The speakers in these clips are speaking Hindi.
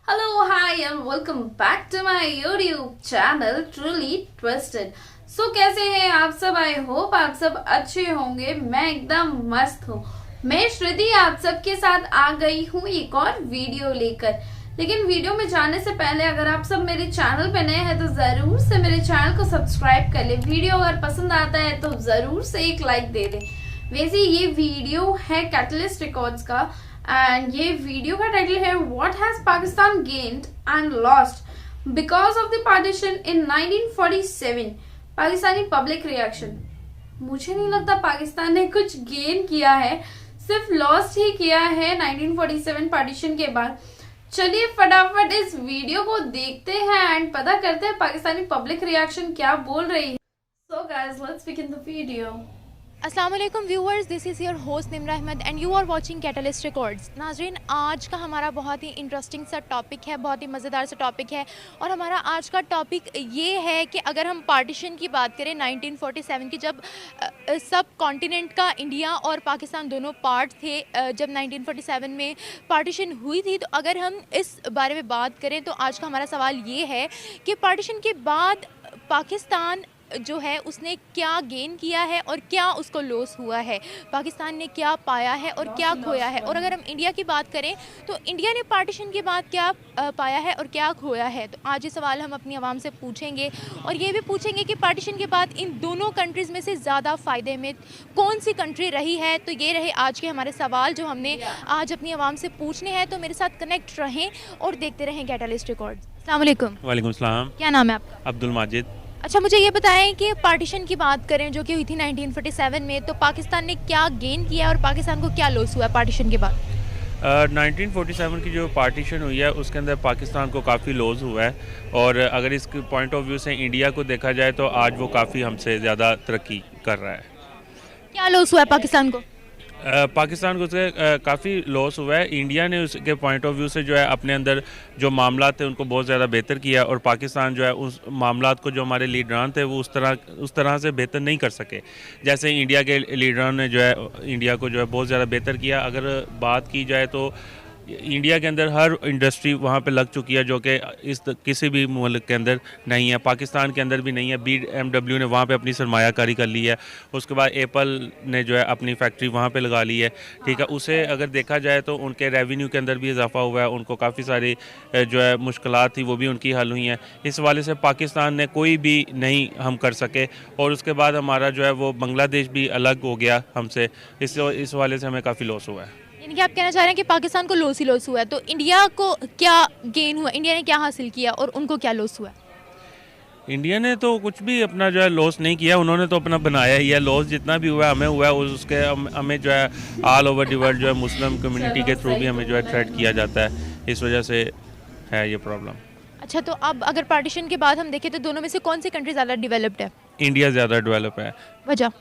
Hello, hi, and welcome back to my YouTube channel Truly Twisted. कैसे हैं आप सब? आई होप आप सब अच्छे होंगे। मैं एकदम मस्त हूँ। मैं श्रुति आप सबके साथ आ गई हूँ एक और वीडियो लेकर। लेकिन वीडियो में जाने से पहले अगर आप सब मेरे चैनल पे नए हैं तो जरूर से मेरे चैनल को सब्सक्राइब कर ले। वीडियो अगर पसंद आता है तो जरूर से एक लाइक दे दे। वैसे ये वीडियो है कैटलिस्ट रिकॉर्ड्स का एंड ये वीडियो का टाइटल है what has Pakistan gained and lost because of the partition in 1947। Pakistani public reaction. मुझे नहीं लगता पाकिस्तान ने कुछ गेन किया है, सिर्फ लॉस्ट ही किया है 1947 पार्टीशन के बाद। चलिए फटाफट इस वीडियो को देखते हैं एंड पता करते हैं पाकिस्तानी पब्लिक रिएक्शन क्या बोल रही है। So guys let's begin the video. अस्सलाम वालेकुम viewers, this is your host Nimra Ahmed and you are watching Catalyst Records. नाजरीन, आज का हमारा बहुत ही इंटरेस्टिंग सा टॉपिक है, बहुत ही मज़ेदार सा टॉपिक है। और हमारा आज का टॉपिक ये है कि अगर हम पार्टीशन की बात करें 1947 की, जब सब कॉन्टिनेंट का इंडिया और पाकिस्तान दोनों पार्ट थे, जब 1947 में पार्टीशन हुई थी, तो अगर हम इस बारे में बात करें तो आज का हमारा सवाल ये है कि पार्टीशन के बाद पाकिस्तान जो है उसने क्या गेन किया है और क्या उसको लॉस हुआ है, पाकिस्तान ने क्या पाया है और क्या खोया है। और अगर हम इंडिया की बात करें तो इंडिया ने पार्टीशन के बाद क्या पाया है और क्या खोया है। तो आज ये सवाल हम अपनी आवाम से पूछेंगे और ये भी पूछेंगे कि पार्टीशन के बाद इन दोनों कंट्रीज़ में से ज़्यादा फ़ायदे में कौन सी कंट्री रही है। तो ये रहे आज के हमारे सवाल जो हमने आज अपनी आवाम से पूछने हैं। तो मेरे साथ कनेक्ट रहें और देखते रहें कैटलिस्ट रिकॉर्ड्स। अस्सलाम वालेकुम। वालेकुम सलाम। क्या नाम है आपका? अब्दुल माजिद। अच्छा, मुझे ये बताएं कि पार्टीशन की बात करें जो कि हुई थी 1947 में, तो पाकिस्तान ने क्या गेन किया और पाकिस्तान को क्या लॉस हुआ पार्टीशन के बाद? 1947 की जो पार्टीशन हुई है उसके अंदर पाकिस्तान को काफ़ी लॉस हुआ है। और अगर इस पॉइंट ऑफ व्यू से इंडिया को देखा जाए तो आज वो काफ़ी हमसे ज़्यादा तरक्की कर रहा है। क्या लॉस हुआ है पाकिस्तान को? पाकिस्तान को उसके काफ़ी लॉस हुआ है। इंडिया ने उसके पॉइंट ऑफ व्यू से जो है अपने अंदर जो मामला थे उनको बहुत ज़्यादा बेहतर किया और पाकिस्तान जो है उस मामला को जो हमारे लीडरान थे वो उस तरह से बेहतर नहीं कर सके जैसे इंडिया के लीडरान ने जो है इंडिया को जो है बहुत ज़्यादा बेहतर किया। अगर बात की जाए तो इंडिया के अंदर हर इंडस्ट्री वहाँ पे लग चुकी है जो कि किसी भी मुल्क के अंदर नहीं है, पाकिस्तान के अंदर भी नहीं है। BMW ने वहाँ पे अपनी सरमायाकारी कर ली है। उसके बाद एप्पल ने जो है अपनी फैक्ट्री वहाँ पे लगा ली है। ठीक है, उसे अगर देखा जाए तो उनके रेवेन्यू के अंदर भी इजाफा हुआ है। उनको काफ़ी सारी जो है मुश्किलात थी वो भी उनकी हल हुई हैं। इस वाले से पाकिस्तान ने कोई भी नहीं हम कर सके। और उसके बाद हमारा जो है वो बांग्लादेश भी अलग हो गया हमसे। इस वाले से हमें काफ़ी लॉस हुआ है। यानी कि आप कहना चाह रहे हैं कि पाकिस्तान को लॉस ही लॉस हुआ है। तो इंडिया को क्या गेन हुआ, इंडिया ने क्या हासिल किया और उनको क्या लॉस हुआ? इंडिया ने तो कुछ भी अपना जो है लॉस नहीं किया, उन्होंने तो अपना बनाया ही है। लॉस जितना भी हुआ है हमें हुआ है, उसके हमें जो है ऑल ओवर द वर्ल्ड जो है मुस्लिम कम्युनिटी के थ्रू भी हमें जो है थ्रेट किया जाता है। इस वजह से है ये प्रॉब्लम। अच्छा, तो अब अगर पार्टीशन के बाद हम देखें तो दोनों में से कौन सी कंट्री ज़्यादा डेवलप्ड है? इंडिया ज़्यादा डेवलप है। वजह?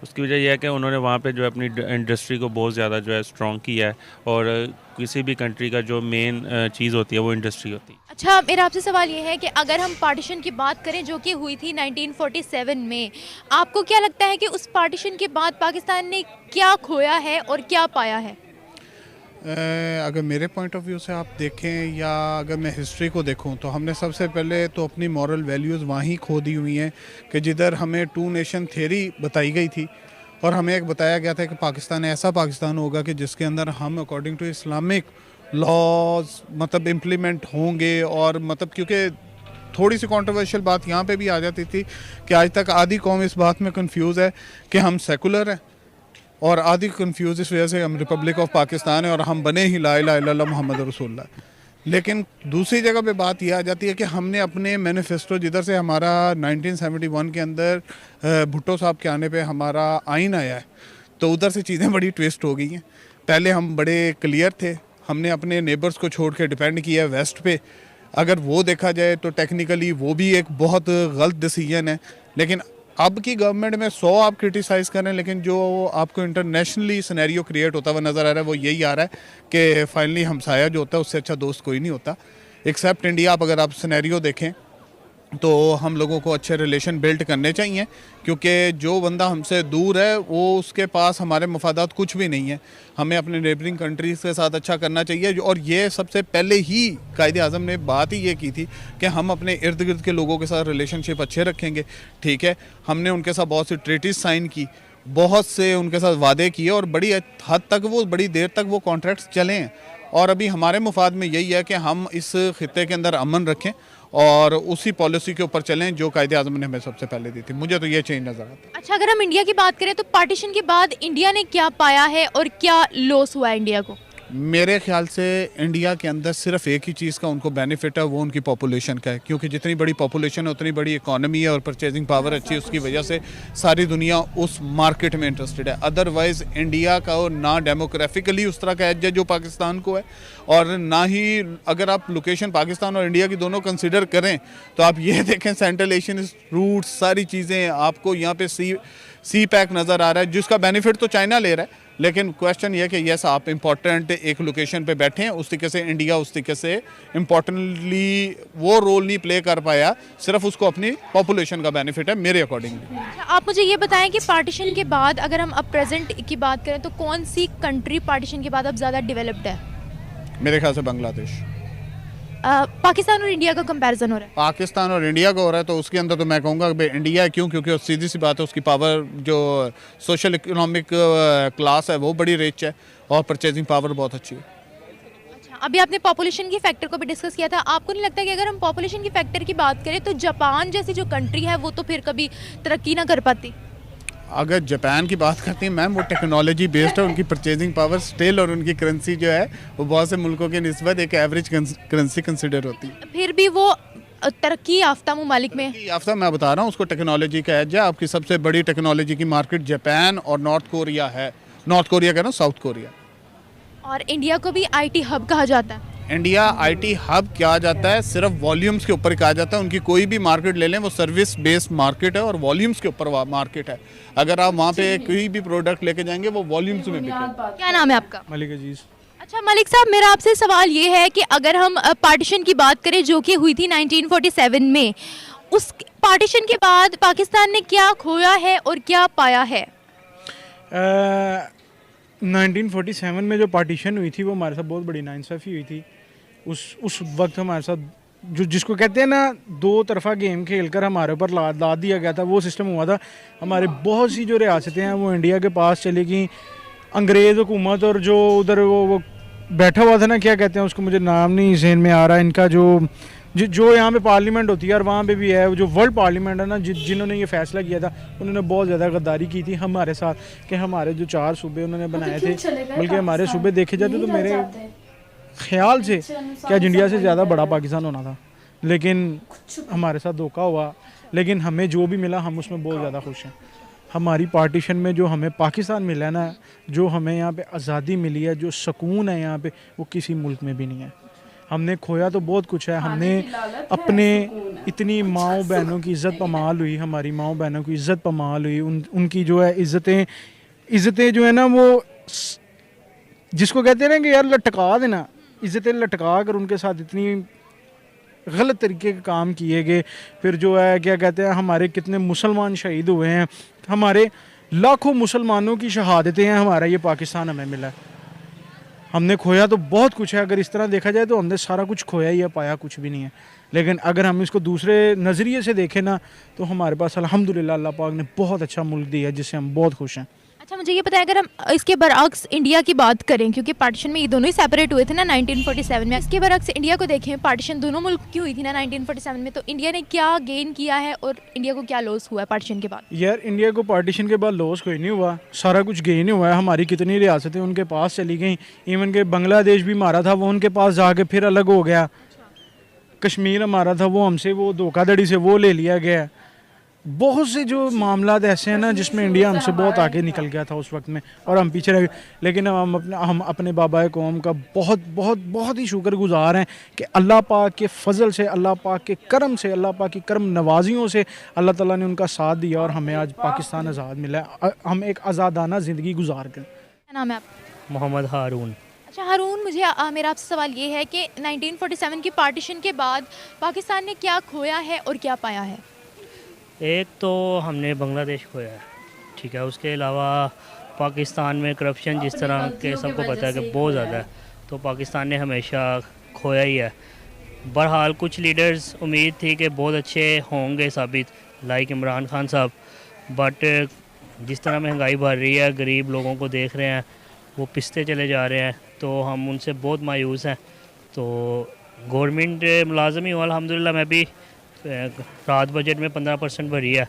उसकी वजह यह है कि उन्होंने वहाँ पे जो है अपनी इंडस्ट्री को बहुत ज़्यादा जो है स्ट्रॉन्ग किया है। और किसी भी कंट्री का जो मेन चीज़ होती है वो इंडस्ट्री होती है। अच्छा, मेरा आपसे सवाल ये है कि अगर हम पार्टीशन की बात करें जो कि हुई थी 1947 में, आपको क्या लगता है कि उस पार्टीशन के बाद पाकिस्तान ने क्या खोया है और क्या पाया है? अगर मेरे पॉइंट ऑफ व्यू से आप देखें या अगर मैं हिस्ट्री को देखूं तो हमने सबसे पहले तो अपनी मॉरल वैल्यूज़ वहीं खो दी हुई हैं कि जिधर हमें टू नेशन थ्योरी बताई गई थी और हमें एक बताया गया था कि पाकिस्तान ऐसा पाकिस्तान होगा कि जिसके अंदर हम अकॉर्डिंग टू इस्लामिक लॉज मतलब इम्प्लीमेंट होंगे। और मतलब क्योंकि थोड़ी सी कंट्रोवर्शियल बात यहाँ पे भी आ जाती थी कि आज तक आधी कौम इस बात में कंफ्यूज है कि हम सेकुलर हैं और आधी कंफ्यूज इस वजह से हम रिपब्लिक ऑफ पाकिस्तान है और हम बने ही ला इलाहा इल्लल्लाह मोहम्मद रसूलुल्लाह। लेकिन दूसरी जगह पे बात यह आ जाती है कि हमने अपने मैनिफेस्टो जिधर से हमारा 1971 के अंदर भुट्टो साहब के आने पे हमारा आइन आया है तो उधर से चीज़ें बड़ी ट्विस्ट हो गई हैं। पहले हम बड़े क्लियर थे, हमने अपने नेबर्स को छोड़ के डिपेंड किया है वेस्ट पे। अगर वो देखा जाए तो टेक्निकली वो भी एक बहुत गलत डिसीजन है। लेकिन अब की गवर्नमेंट में 100 आप क्रिटिसाइज़ करें लेकिन जो आपको इंटरनेशनली सिनेरियो क्रिएट होता हुआ नज़र आ रहा है वो यही आ रहा है कि फाइनली हमसाया जो होता है उससे अच्छा दोस्त कोई नहीं होता एक्सेप्ट इंडिया। अब अगर आप सिनेरियो देखें तो हम लोगों को अच्छे रिलेशन बिल्ड करने चाहिए, क्योंकि जो बंदा हमसे दूर है वो उसके पास हमारे मफादात कुछ भी नहीं है। हमें अपने नेबरिंग कंट्रीज़ के साथ अच्छा करना चाहिए, और ये सबसे पहले ही कायदे आज़म ने बात ही ये की थी कि हम अपने इर्द गिर्द के लोगों के साथ रिलेशनशिप अच्छे रखेंगे। ठीक है, हमने उनके साथ बहुत सी ट्रीटीज साइन की, बहुत से उनके साथ वादे किए, और बड़ी हद तक वो बड़ी देर तक वो कॉन्ट्रैक्ट्स चले हैं। और अभी हमारे मुफाद में यही है कि हम इस खित्ते के अंदर अमन रखें और उसी पॉलिसी के ऊपर चलें जो कायदे आज़म ने हमें सबसे पहले दी थी। मुझे तो ये चेंज नज़र आता है। अच्छा, अगर हम इंडिया की बात करें तो पार्टीशन के बाद इंडिया ने क्या पाया है और क्या लॉस हुआ है इंडिया को? मेरे ख्याल से इंडिया के अंदर सिर्फ एक ही चीज़ का उनको बेनिफिट है, वो उनकी पॉपुलेशन का है, क्योंकि जितनी बड़ी पॉपुलेशन है उतनी बड़ी इकोनॉमी है और परचेजिंग पावर अच्छी है, उसकी वजह से सारी दुनिया उस मार्केट में इंटरेस्टेड है। अदरवाइज़ इंडिया का ना डेमोग्राफिकली उस तरह का एज है जो पाकिस्तान को है, और ना ही अगर आप लोकेशन पाकिस्तान और इंडिया की दोनों कंसिडर करें तो आप ये देखें सेंट्रल एशियन रूट्स सारी चीज़ें आपको यहाँ पे सी पैक नज़र आ रहा है, जिसका बेनिफिट तो चाइना ले रहा है। लेकिन क्वेश्चन ये कि यस आप इम्पोर्टेंट एक लोकेशन पे बैठे हैं, उस तरीके से इंडिया उस तरीके से इम्पोर्टेंटली वो रोल नहीं प्ले कर पाया, सिर्फ उसको अपनी पॉपुलेशन का बेनिफिट है मेरे अकॉर्डिंगली। आप मुझे ये बताएं कि पार्टीशन के बाद अगर हम अब प्रेजेंट की बात करें तो कौन सी कंट्री पार्टीशन के बाद अब ज़्यादा डेवलप्ड है? मेरे ख्याल से बांग्लादेश। पाकिस्तान और इंडिया का कंपैरिजन हो रहा है। पाकिस्तान और इंडिया का हो रहा है तो उसके अंदर तो मैं कहूँगा कि इंडिया है। क्यों? क्योंकि सीधी सी बात है, उसकी पावर जो सोशल इकोनॉमिक क्लास है वो बड़ी रिच है और परचेजिंग पावर बहुत अच्छी है। अच्छा, अभी आपने पॉपुलेशन की फैक्टर को भी डिस्कस किया था। आपको नहीं लगता कि अगर हम पॉपुलेशन की फैक्टर की बात करें तो जापान जैसी जो कंट्री है वो तो फिर कभी तरक्की ना कर पाती? अगर जापान की बात करते हैं मैम, वो टेक्नोलॉजी बेस्ड है, उनकी परचेजिंग पावर स्टिल और उनकी करेंसी जो है वो बहुत से मुल्कों के निस्बत एक एवरेज करेंसी कंसिडर होती है। फिर भी वो तरक्की याफ्ता ममालिक में याफ्ता मैं बता रहा हूँ, उसको टेक्नोलॉजी का एज है। आपकी सबसे बड़ी टेक्नोलॉजी की मार्केट जापान और नॉर्थ कोरिया है। नॉर्थ कोरिया का ना, साउथ कोरिया। और इंडिया को भी आईटी हब कहा जाता है। इंडिया आईटी हब कहा जाता है, सिर्फ वॉल्यूम्स के ऊपर कहा जाता है। उनकी कोई भी मार्केट ले लें वो सर्विस बेस्ड मार्केट है और वॉल्यूम्स के ऊपर मार्केट है। अगर आप वहाँ पे कोई भी प्रोडक्ट लेके जाएंगे वो वॉल्यूम्स में बिकेगा। क्या नाम है आपका? मलिक अजीज। अच्छा मलिक साहब, मेरा आपसे सवाल ये है कि अगर हम पार्टीशन की बात करें जो कि हुई थी 1947 में, उस पार्टीशन के बाद पाकिस्तान ने क्या खोया है और क्या पाया है? 1947 में जो पार्टीशन हुई थी वो हमारे साथ बहुत बड़ी नाइंसाफ़ी हुई थी। उस वक्त हमारे साथ जो जिसको कहते हैं ना दो तरफा गेम खेलकर हमारे ऊपर लाद दिया गया था, वो सिस्टम हुआ था। हमारे बहुत सी जो रियासतें हैं वो इंडिया के पास चली गई। अंग्रेज़ हुकूमत और जो उधर वो बैठा हुआ था ना, क्या कहते हैं उसको, मुझे नाम नहीं ज़हन में आ रहा, इनका जो यहाँ पे पार्लियामेंट होती है और वहाँ पे भी है जो वर्ल्ड पार्लियामेंट है ना, जिन्होंने ये फैसला किया था उन्होंने बहुत ज़्यादा गद्दारी की थी हमारे साथ कि हमारे जो 4 सूबे उन्होंने बनाए थे, बल्कि हमारे सूबे देखे जाते तो मेरे ख्याल से क्या इंडिया से ज़्यादा बड़ा पाकिस्तान होना था, लेकिन हमारे साथ धोखा हुआ। लेकिन हमें जो भी मिला हम उसमें बहुत ज़्यादा खुश हैं। हमारी पार्टीशन में जो हमें पाकिस्तान मिला है ना, जो हमें यहाँ पे आज़ादी मिली है, जो सुकून है यहाँ पे, वो किसी मुल्क में भी नहीं है। हमने खोया तो बहुत कुछ है। हमने अपने इतनी माओ बहनों की इज़्ज़त पमाल हुई, हमारी माओ बहनों की इज़्ज़त पमाल हुई, उनकी जो है इज़्ज़तें जो है ना, वो जिसको कहते हैं ना कि यार लटका देना, इज़्ज़तें लटका कर उनके साथ इतनी गलत तरीके के काम किए गए। फिर जो है क्या कहते हैं, हमारे कितने मुसलमान शहीद हुए हैं, हमारे लाखों मुसलमानों की शहादतें हैं, हमारा ये पाकिस्तान हमें मिला है। हमने खोया तो बहुत कुछ है। अगर इस तरह देखा जाए तो हमने सारा कुछ खोया ही है, पाया कुछ भी नहीं है। लेकिन अगर हम इसको दूसरे नज़रिए से देखें ना, तो हमारे पास अल्हम्दुलिल्लाह अल्लाह पाक ने बहुत अच्छा मुल्क दिया है, जिससे हम बहुत खुश हैं। अच्छा मुझे ये बताएं, अगर हम इसके बरअक्स इंडिया की बात करें, क्योंकि पार्टीशन में ये दोनों ही सेपरेट हुए थे ना 1947 में, इसके बरअक्स इंडिया को देखें, पार्टीशन दोनों मुल्क की हुई थी ना 1947 में, तो इंडिया ने क्या गेन किया है और इंडिया को क्या लॉस हुआ है पार्टीशन के बाद? यार इंडिया को पार्टीशन के बाद लॉस कोई नहीं हुआ, सारा कुछ गेन हुआ है। हमारी कितनी रियासतें उनके पास चली गई, इवन के बांग्लादेश भी हमारा था, वो उनके पास जाके फिर अलग हो गया। कश्मीर हमारा था, वो हमसे वो धोखाधड़ी से वो ले लिया गया। बहुत से जो मामला ऐसे हैं ना जिसमें इंडिया हमसे बहुत आगे निकल गया था उस वक्त में, और हम पीछे रह गए। लेकिन हम अपने बाबाए कौम का बहुत बहुत बहुत ही शुक्रगुजार हैं कि अल्लाह पाक के फ़ज़ल से, अल्लाह पाक के करम से, अल्लाह पाक की करम नवाजियों से अल्लाह ताला ने उनका साथ दिया और हमें आज पाकिस्तान आज़ाद मिला है। हम एक आज़ादाना ज़िंदगी गुजार गए। क्या नाम है आपका? मोहम्मद हारून। अच्छा हारून, मुझे मेरा आपसे सवाल ये है कि 1947 की पार्टीशन के बाद पाकिस्तान ने क्या खोया है और क्या पाया है? एक तो हमने बांग्लादेश खोया है, ठीक है। उसके अलावा पाकिस्तान में करप्शन जिस तरह के सबको पता है कि बहुत ज़्यादा है, तो पाकिस्तान ने हमेशा खोया ही है। बहरहाल कुछ लीडर्स उम्मीद थी कि बहुत अच्छे होंगे साबित, लाइक इमरान खान साहब, बट जिस तरह महंगाई बढ़ रही है, गरीब लोगों को देख रहे हैं वो पिसते चले जा रहे हैं, तो हम उनसे बहुत मायूस हैं। तो गवर्नमेंट मुलाजम ही हूँ अल्हम्दुलिल्लाह, मैं भी रात बजट में 15% भरी है,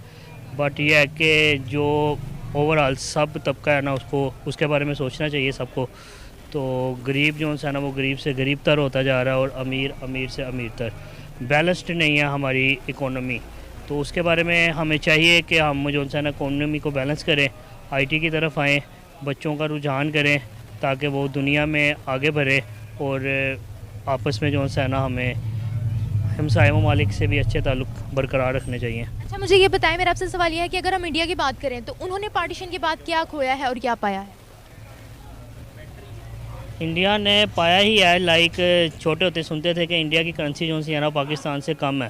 बट ये है कि जो ओवरऑल सब तबका है ना, उसके बारे में सोचना चाहिए सबको। तो गरीब जो है ना वो गरीब से गरीब तर होता जा रहा है और अमीर अमीर से अमीर तर। बैलेंस्ड नहीं है हमारी इकोनॉमी, तो उसके बारे में हमें चाहिए कि हम जो है ना इकोनॉमी को बैलेंस करें, आईटी की तरफ आएँ, बच्चों का रुझान करें ताकि वो दुनिया में आगे बढ़े और आपस में जो है ना हमें हमसाया ममालिक से भी अच्छे ताल्लुक़ बरकरार रखने चाहिए। अच्छा मुझे ये बताएं, मेरा आपसे सवाल ये है कि अगर हम इंडिया की बात करें तो उन्होंने पार्टीशन के बाद क्या खोया है और क्या पाया है? इंडिया ने पाया ही है, लाइक छोटे होते सुनते थे कि इंडिया की करेंसी जो है ना पाकिस्तान से कम है,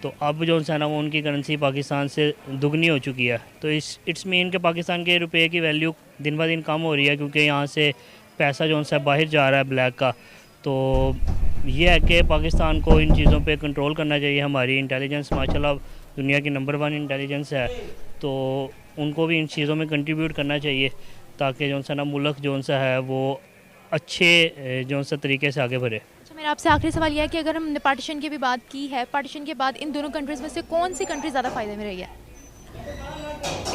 तो अब जो है ना वो उनकी करेंसी पाकिस्तान से दुगनी हो चुकी है। तो इट्स मीन कि पाकिस्तान के रुपए की वैल्यू दिन ब दिन कम हो रही है, क्योंकि यहाँ से पैसा जो है बाहर जा रहा है ब्लैक का। तो ये है कि पाकिस्तान को इन चीज़ों पे कंट्रोल करना चाहिए। हमारी इंटेलिजेंस माशाल्लाह दुनिया की नंबर 1 इंटेलिजेंस है, तो उनको भी इन चीज़ों में कंट्रीब्यूट करना चाहिए ताकि जो है ना मुल्क जो है वो अच्छे जो है तरीके से आगे बढ़े। अच्छा मेरा आपसे आखिरी सवाल यह है कि अगर हमने पार्टीशन की भी बात की है, पार्टीशन के बाद इन दोनों कंट्रीज़ में से कौन सी कंट्री ज़्यादा फ़ायदे में रही है?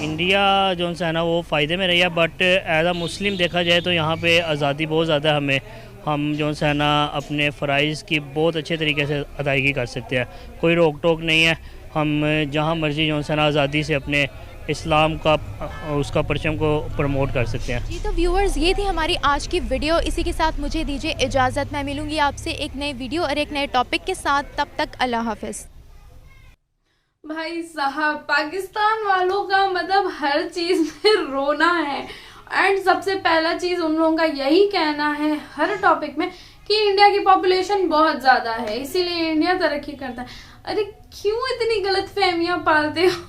इंडिया जो है ना वो फ़ायदे में रही है, बट एज अ मुस्लिम देखा जाए तो यहाँ पे आज़ादी बहुत ज़्यादा है। हम जो है ना अपने फ़राइज़ की बहुत अच्छे तरीके से अदायगी कर सकते हैं, कोई रोक टोक नहीं है। हम जहाँ मर्ज़ी जो है ना आज़ादी से अपने इस्लाम का उसका परचम को प्रमोट कर सकते हैं। जी तो व्यूअर्स, ये थी हमारी आज की वीडियो। इसी के साथ मुझे दीजिए इजाज़त। मैं मिलूँगी आपसे एक नए वीडियो और एक नए टॉपिक के साथ। तब तक अल्लाह हाफ़िज़। भाई साहब, पाकिस्तान वालों का मतलब हर चीज में रोना है। एंड सबसे पहला चीज उन लोगों का यही कहना है हर टॉपिक में कि इंडिया की पॉपुलेशन बहुत ज्यादा है, इसीलिए इंडिया तरक्की करता है। अरे क्यों इतनी गलत फहमियां पालते हो?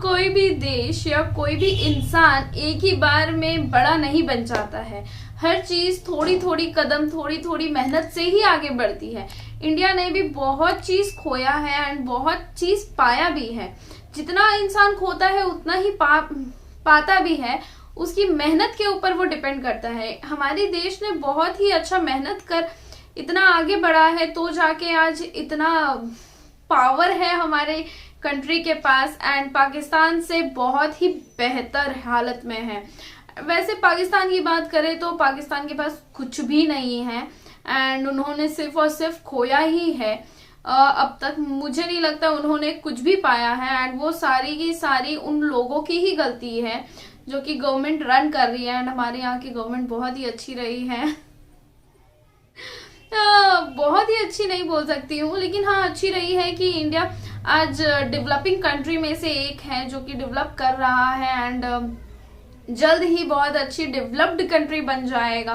कोई भी देश या कोई भी इंसान एक ही बार में बड़ा नहीं बन जाता है। हर चीज थोड़ी थोड़ी कदम, थोड़ी थोड़ी मेहनत से ही आगे बढ़ती है। इंडिया ने भी बहुत चीज खोया है एंड बहुत चीज पाया भी है। जितना इंसान खोता है उतना ही पाता भी है, उसकी मेहनत के ऊपर वो डिपेंड करता है। हमारे देश ने बहुत ही अच्छा मेहनत कर इतना आगे बढ़ा है, तो जाके आज इतना पावर है हमारे कंट्री के पास एंड पाकिस्तान से बहुत ही बेहतर हालत में है। वैसे पाकिस्तान की बात करें तो पाकिस्तान के पास कुछ भी नहीं है एंड उन्होंने सिर्फ और सिर्फ खोया ही है। अब तक मुझे नहीं लगता उन्होंने कुछ भी पाया है एंड वो सारी की सारी उन लोगों की ही गलती है जो कि गवर्नमेंट रन कर रही है। एंड हमारे यहाँ की गवर्नमेंट बहुत ही अच्छी रही है। बहुत ही अच्छी नहीं बोल सकती हूँ, लेकिन हाँ अच्छी रही है कि इंडिया आज डेवलपिंग कंट्री में से एक है जो कि डेवलप कर रहा है एंड जल्द ही बहुत अच्छी डेवलप्ड कंट्री बन जाएगा।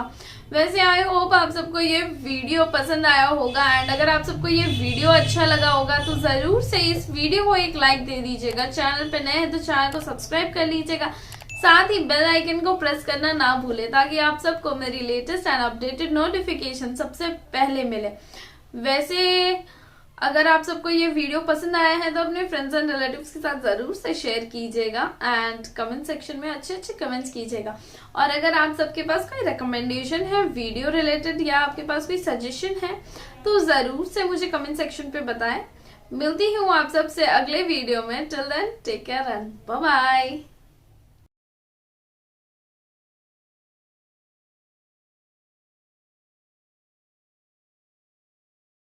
वैसे आई होप आप सबको ये वीडियो पसंद आया होगा एंड अगर आप सबको ये वीडियो अच्छा लगा होगा तो जरूर से इस वीडियो को एक लाइक दे दीजिएगा। चैनल पे नए हैं तो चैनल को सब्सक्राइब कर लीजिएगा, साथ ही बेल आइकन को प्रेस करना ना भूलें ताकि आप सबको मेरी लेटेस्ट एंड अपडेटेड नोटिफिकेशन सबसे पहले मिले। वैसे अगर आप सबको ये वीडियो पसंद आया है तो अपने फ्रेंड्स एंड रिलेटिव्स के साथ जरूर से शेयर कीजिएगा एंड कमेंट सेक्शन में अच्छे अच्छे कमेंट्स कीजिएगा। और अगर आप सबके पास कोई रिकमेंडेशन है वीडियो रिलेटेड या आपके पास कोई सजेशन है तो जरूर से मुझे कमेंट सेक्शन पे बताएं। मिलती हूँ आप सबसे अगले वीडियो में। Till then take care and bye bye.